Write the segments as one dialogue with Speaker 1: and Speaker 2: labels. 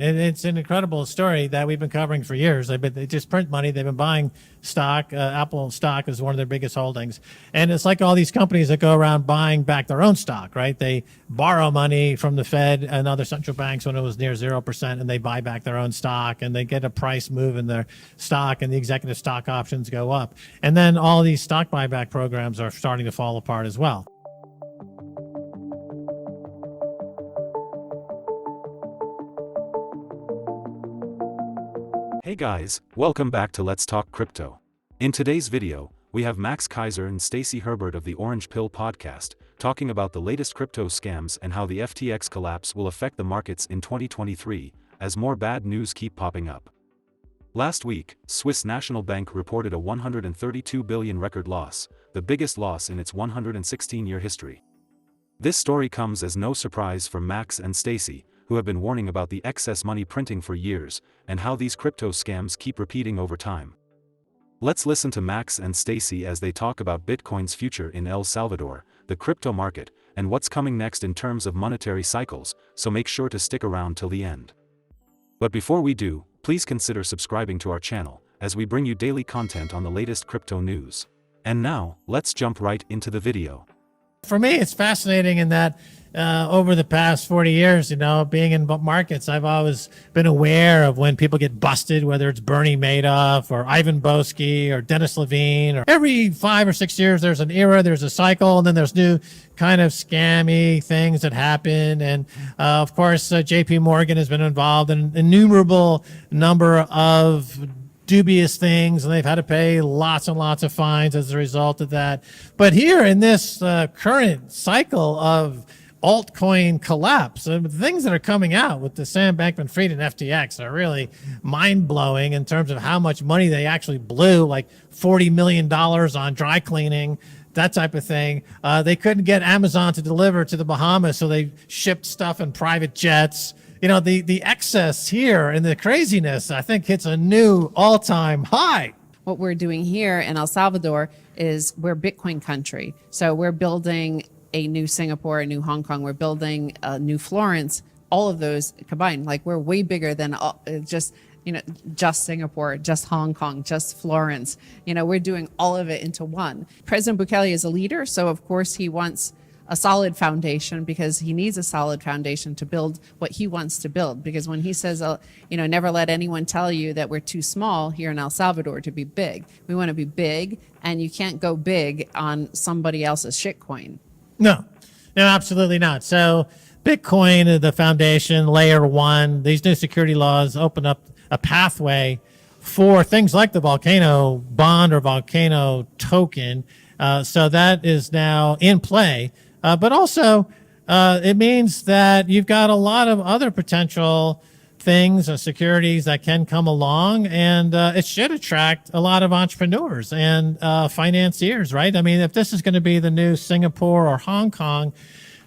Speaker 1: It's an incredible story that we've been covering for years. They just print money. They've been buying stock. Apple stock is one of their biggest holdings. And it's like all these companies that go around buying back their own stock, right? They borrow money from the Fed and other central banks when it was near 0%, and they buy back their own stock, and they get a price move in their stock, and the executive stock options go up. And then all these stock buyback programs are starting to fall apart as well.
Speaker 2: Hey guys, welcome back to Let's Talk Crypto. In today's video, we have Max Keiser and Stacy Herbert of the Orange Pill podcast, talking about the latest crypto scams and how the FTX collapse will affect the markets in 2023, as more bad news keep popping up. Last week, Swiss National Bank reported a 132 billion record loss, the biggest loss in its 116-year history. This story comes as no surprise for Max and Stacy, who have been warning about the excess money printing for years, and how these crypto scams keep repeating over time. Let's listen to Max and Stacy as they talk about Bitcoin's future in El Salvador, the crypto market, and what's coming next in terms of monetary cycles, so make sure to stick around till the end. But before we do, please consider subscribing to our channel, as we bring you daily content on the latest crypto news. And now, let's jump right into the video.
Speaker 1: For me, it's fascinating in that over the past 40 years, being in markets, I've always been aware of when people get busted, whether it's Bernie Madoff or Ivan Boesky or Dennis Levine. Or every 5 or 6 years, there's an era, there's a cycle, and then there's new kind of scammy things that happen. And of course, JP Morgan has been involved in an innumerable number of dubious things, and they've had to pay lots and lots of fines as a result of that. But here in this current cycle of altcoin collapse, the things that are coming out with the Sam Bankman-Fried and FTX are really mind-blowing in terms of how much money they actually blew, like $40 million on dry cleaning, that type of thing. They couldn't get Amazon to deliver to the Bahamas, so they shipped stuff in private jets. The excess here and the craziness, I think, hits a new all-time high.
Speaker 3: What we're doing here in El Salvador is we're Bitcoin country. So we're building a new Singapore, a new Hong Kong, we're building a new Florence, all of those combined. Like, we're way bigger than just Singapore, just Hong Kong, just Florence. We're doing all of it into one. President Bukele is a leader, so of course he wants a solid foundation, because he needs a solid foundation to build what he wants to build. Because when he says, never let anyone tell you that we're too small here in El Salvador to be big. We want to be big, and you can't go big on somebody else's shitcoin.
Speaker 1: No, absolutely not. So Bitcoin, the foundation, layer one, these new security laws open up a pathway for things like the volcano bond or volcano token. So that is now in play. But also, it means that you've got a lot of other potential things, securities that can come along, and it should attract a lot of entrepreneurs and financiers, right? I mean, if this is going to be the new Singapore or Hong Kong,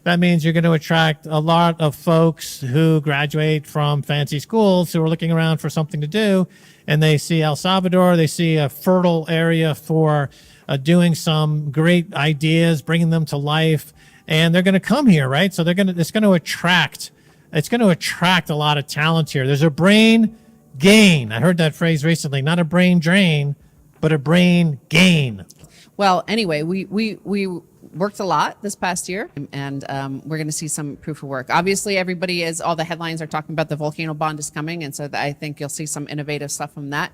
Speaker 1: that means you're going to attract a lot of folks who graduate from fancy schools who are looking around for something to do, and they see El Salvador, they see a fertile area for doing some great ideas, bringing them to life, and they're going to come here, right? So it's going to attract a lot of talent here. There's a brain gain. I heard that phrase recently. Not a brain drain, but a brain gain.
Speaker 3: Well, anyway, we worked a lot this past year, and we're going to see some proof of work. Obviously, all the headlines are talking about the volcano bond is coming, and so I think you'll see some innovative stuff from that.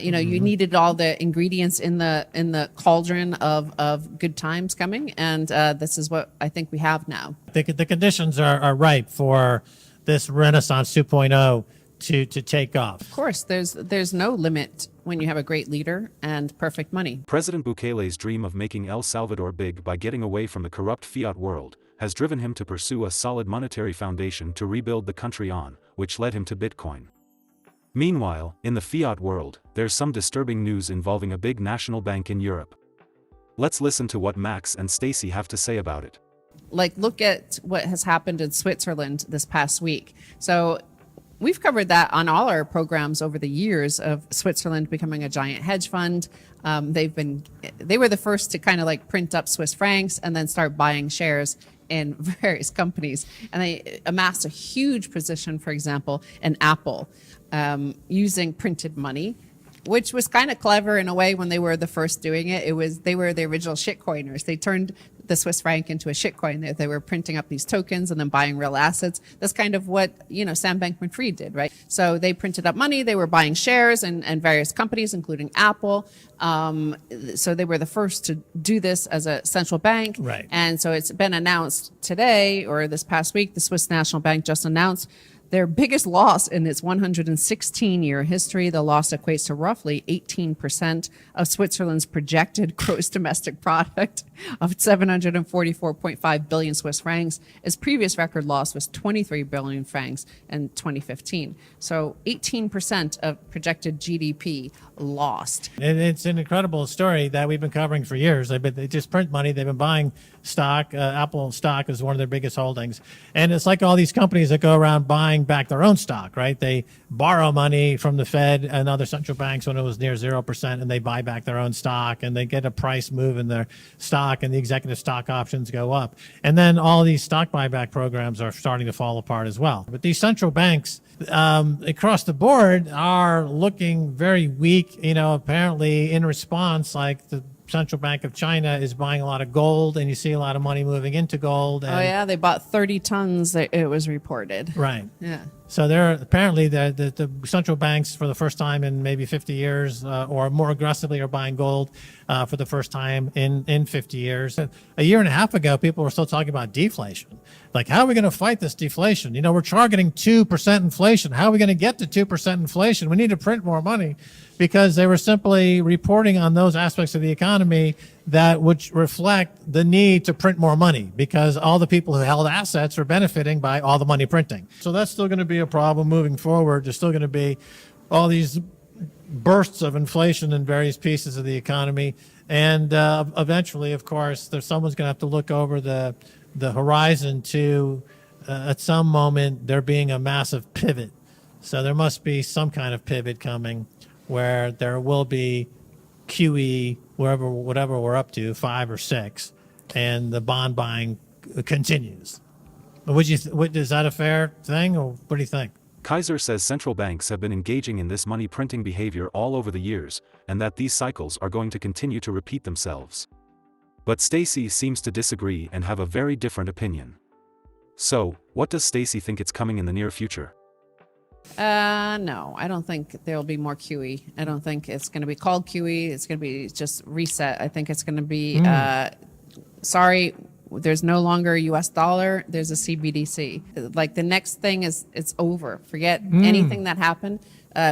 Speaker 3: You needed all the ingredients in the cauldron of good times coming, and this is what I think we have now.
Speaker 1: The conditions are ripe for this Renaissance 2.0 to take off.
Speaker 3: Of course, there's no limit when you have a great leader and perfect money.
Speaker 2: President Bukele's dream of making El Salvador big by getting away from the corrupt fiat world has driven him to pursue a solid monetary foundation to rebuild the country on, which led him to Bitcoin. Meanwhile, in the fiat world, there's some disturbing news involving a big national bank in Europe. Let's listen to what Max and Stacy have to say about it.
Speaker 3: Look at what has happened in Switzerland this past week. So We've covered that on all our programs over the years of Switzerland becoming a giant hedge fund. They were the first to kind of like print up Swiss francs and then start buying shares in various companies. And they amassed a huge position, for example, in Apple, using printed money, which was kind of clever in a way when they were the first doing it. They were the original shitcoiners. They turned the Swiss franc into a shitcoin. They were printing up these tokens and then buying real assets. That's kind of what, Sam Bankman-Fried did, right? So they printed up money. They were buying shares in various companies, including Apple. So they were the first to do this as a central bank.
Speaker 1: Right.
Speaker 3: And so it's been announced today or this past week, the Swiss National Bank just announced their biggest loss in its 116-year history. The loss equates to roughly 18% of Switzerland's projected gross domestic product of 744.5 billion Swiss francs. Its previous record loss was 23 billion francs in 2015. So 18% of projected GDP lost.
Speaker 1: And it's an incredible story that we've been covering for years. They just print money. They've been buying stock. Apple stock is one of their biggest holdings. And it's like all these companies that go around buying back their own stock, right? They borrow money from the Fed and other central banks when it was near 0%, and they buy back their own stock, and they get a price move in their stock, and the executive stock options go up. And then all these stock buyback programs are starting to fall apart as well. But these central banks across the board are looking very weak, apparently in response, like the Central Bank of China is buying a lot of gold, and you see a lot of money moving into gold. And,
Speaker 3: oh yeah, they bought 30 tons. It was reported.
Speaker 1: Right.
Speaker 3: Yeah.
Speaker 1: So they're apparently the central banks for the first time in maybe 50 years, or more aggressively, are buying gold for the first time in 50 years. A year and a half ago, people were still talking about deflation. Like, how are we going to fight this deflation? We're targeting 2% inflation. How are we going to get to 2% inflation? We need to print more money, because they were simply reporting on those aspects of the economy that would reflect the need to print more money, because all the people who held assets are benefiting by all the money printing. So that's still going to be a problem moving forward. There's still going to be all these bursts of inflation in various pieces of the economy. And eventually, of course, someone's going to have to look over the horizon to, at some moment, there being a massive pivot. So there must be some kind of pivot coming where there will be QE, whatever we're up to, 5 or 6, and the bond buying continues. Is that a fair thing, or what do you think?
Speaker 2: Keiser says central banks have been engaging in this money printing behavior all over the years, and that these cycles are going to continue to repeat themselves. But Stacy seems to disagree and have a very different opinion. So, what does Stacy think it's coming in the near future?
Speaker 3: No, I don't think there'll be more QE. I don't think it's going to be called QE. It's going to be just reset. I think it's going to be, sorry, there's no longer a US dollar. There's a CBDC. Like, the next thing is, it's over. Forget anything that happened.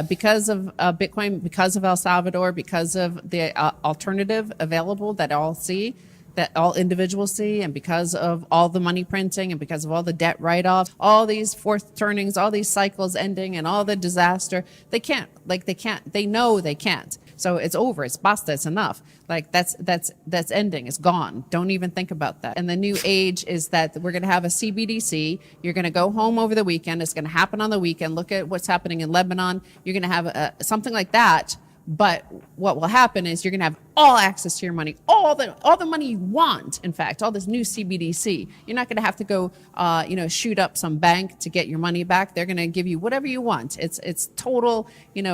Speaker 3: Because of Bitcoin, because of El Salvador, because of the alternative available that all individuals see, and because of all the money printing, and because of all the debt write-offs, all these fourth turnings, all these cycles ending, and all the disaster, they know they can't. So it's over. It's basta. It's enough. Like, that's ending. It's gone. Don't even think about that. And the new age is that we're going to have a CBDC. You're going to go home over the weekend. It's going to happen on the weekend. Look at what's happening in Lebanon. You're going to have something like that. But what will happen is you're going to have all access to your money, all the money you want. In fact, all this new CBDC. You're not going to have to go, shoot up some bank to get your money back. They're going to give you whatever you want. It's total,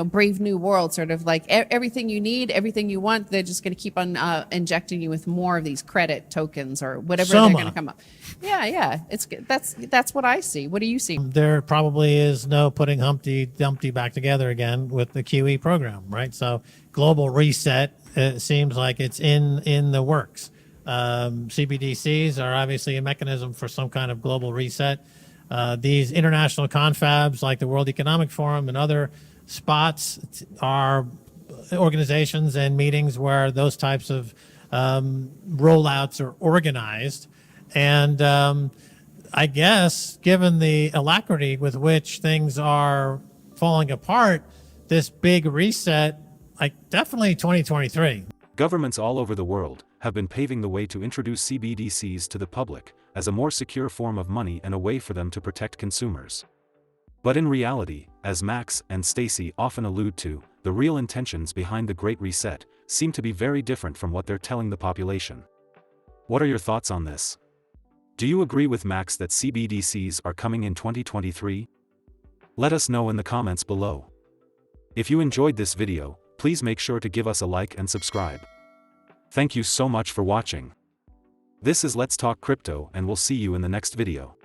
Speaker 3: brave new world, sort of like everything you need, everything you want. They're just going to keep on injecting you with more of these credit tokens or whatever they're going to come up. Yeah. That's what I see. What do you see?
Speaker 1: There probably is no putting Humpty Dumpty back together again with the QE program, right? So global reset, it seems like it's in the works. CBDCs are obviously a mechanism for some kind of global reset. These international confabs like the World Economic Forum and other spots are organizations and meetings where those types of rollouts are organized. And I guess, given the alacrity with which things are falling apart, this big reset, definitely 2023.
Speaker 2: Governments all over the world have been paving the way to introduce CBDCs to the public as a more secure form of money and a way for them to protect consumers. But in reality, as Max and Stacy often allude to, the real intentions behind the Great Reset seem to be very different from what they're telling the population. What are your thoughts on this? Do you agree with Max that CBDCs are coming in 2023? Let us know in the comments below. If you enjoyed this video, please make sure to give us a like and subscribe. Thank you so much for watching. This is Let's Talk Crypto, and we'll see you in the next video.